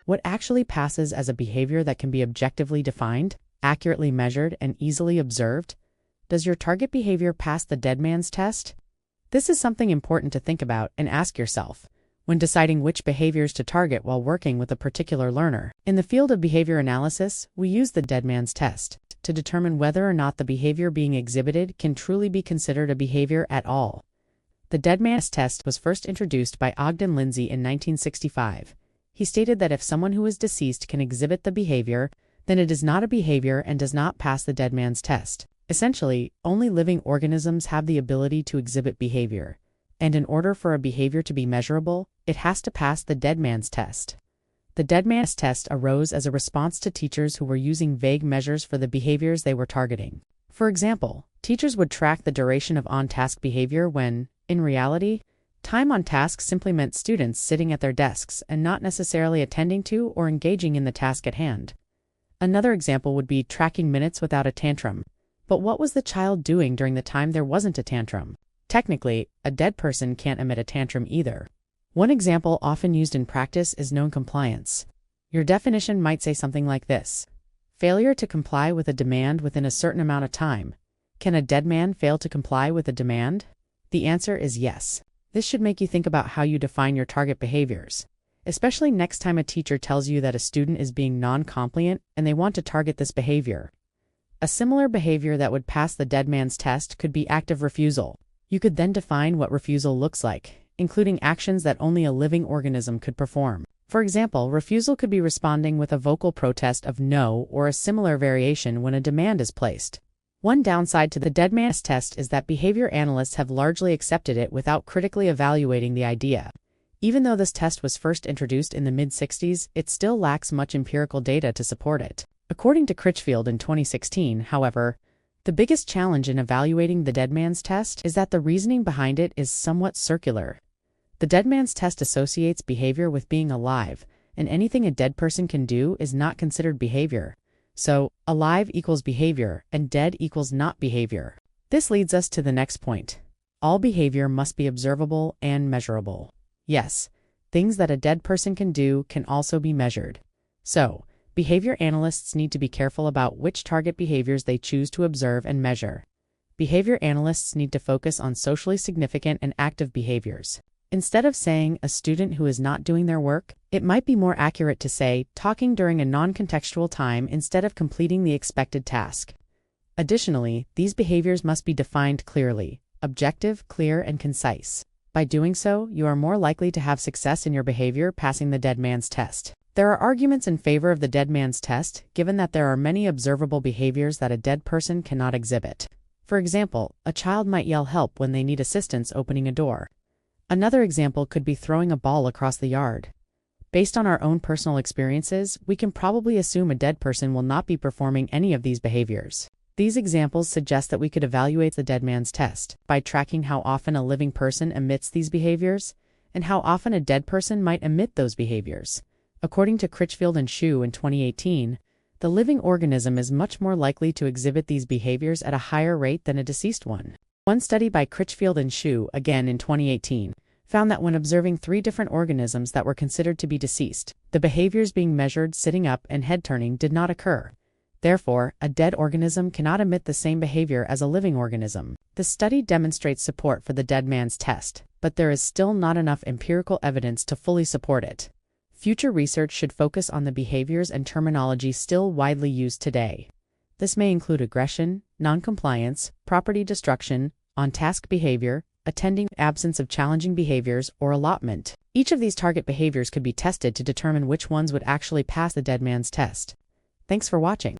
What actually passes as a behavior that can be objectively defined, accurately measured, and easily observed? Does your target behavior pass the dead man's test? This is something important to think about and ask yourself when deciding which behaviors to target while working with a particular learner. In the field of behavior analysis, we use the dead man's test to determine whether or not the behavior being exhibited can truly be considered a behavior at all. The dead man's test was first introduced by Ogden Lindsay in 1965. He stated that if someone who is deceased can exhibit the behavior, then it is not a behavior and does not pass the dead man's test. Essentially, only living organisms have the ability to exhibit behavior, and in order for a behavior to be measurable, it has to pass the dead man's test. The dead man's test arose as a response to teachers who were using vague measures for the behaviors they were targeting. For example, teachers would track the duration of on-task behavior when, in reality, time on task simply meant students sitting at their desks and not necessarily attending to or engaging in the task at hand. Another example would be tracking minutes without a tantrum. But what was the child doing during the time there wasn't a tantrum? Technically, a dead person can't emit a tantrum either. One example often used in practice is non-compliance. Your definition might say something like this: failure to comply with a demand within a certain amount of time. Can a dead man fail to comply with a demand? The answer is yes. This should make you think about how you define your target behaviors, especially next time a teacher tells you that a student is being non-compliant and they want to target this behavior. A similar behavior that would pass the dead man's test could be active refusal. You could then define what refusal looks like, including actions that only a living organism could perform. For example, refusal could be responding with a vocal protest of no or a similar variation when a demand is placed. One downside to the dead man's test is that behavior analysts have largely accepted it without critically evaluating the idea. Even though this test was first introduced in the mid-60s, it still lacks much empirical data to support it. According to Critchfield in 2016, however, the biggest challenge in evaluating the dead man's test is that the reasoning behind it is somewhat circular. The dead man's test associates behavior with being alive, and anything a dead person can do is not considered behavior. So, alive equals behavior, and dead equals not behavior. This leads us to the next point. All behavior must be observable and measurable. Yes, things that a dead person can do can also be measured. So, behavior analysts need to be careful about which target behaviors they choose to observe and measure. Behavior analysts need to focus on socially significant and active behaviors. Instead of saying a student who is not doing their work, it might be more accurate to say talking during a non-contextual time instead of completing the expected task. Additionally, these behaviors must be defined clearly, objective, clear, and concise. By doing so, you are more likely to have success in your behavior passing the dead man's test. There are arguments in favor of the dead man's test, given that there are many observable behaviors that a dead person cannot exhibit. For example, a child might yell help when they need assistance opening a door. Another example could be throwing a ball across the yard. Based on our own personal experiences, we can probably assume a dead person will not be performing any of these behaviors. These examples suggest that we could evaluate the dead man's test by tracking how often a living person emits these behaviors and how often a dead person might emit those behaviors. According to Critchfield and Shu in 2018, the living organism is much more likely to exhibit these behaviors at a higher rate than a deceased one. One study by Critchfield and Shu, again in 2018, found that when observing 3 different organisms that were considered to be deceased, the behaviors being measured sitting up and head turning did not occur. Therefore, a dead organism cannot emit the same behavior as a living organism. The study demonstrates support for the dead man's test, but there is still not enough empirical evidence to fully support it. Future research should focus on the behaviors and terminology still widely used today. This may include aggression, noncompliance, property destruction, on-task behavior, attending, absence of challenging behaviors, or allotment. Each of these target behaviors could be tested to determine which ones would actually pass the dead man's test. Thanks for watching.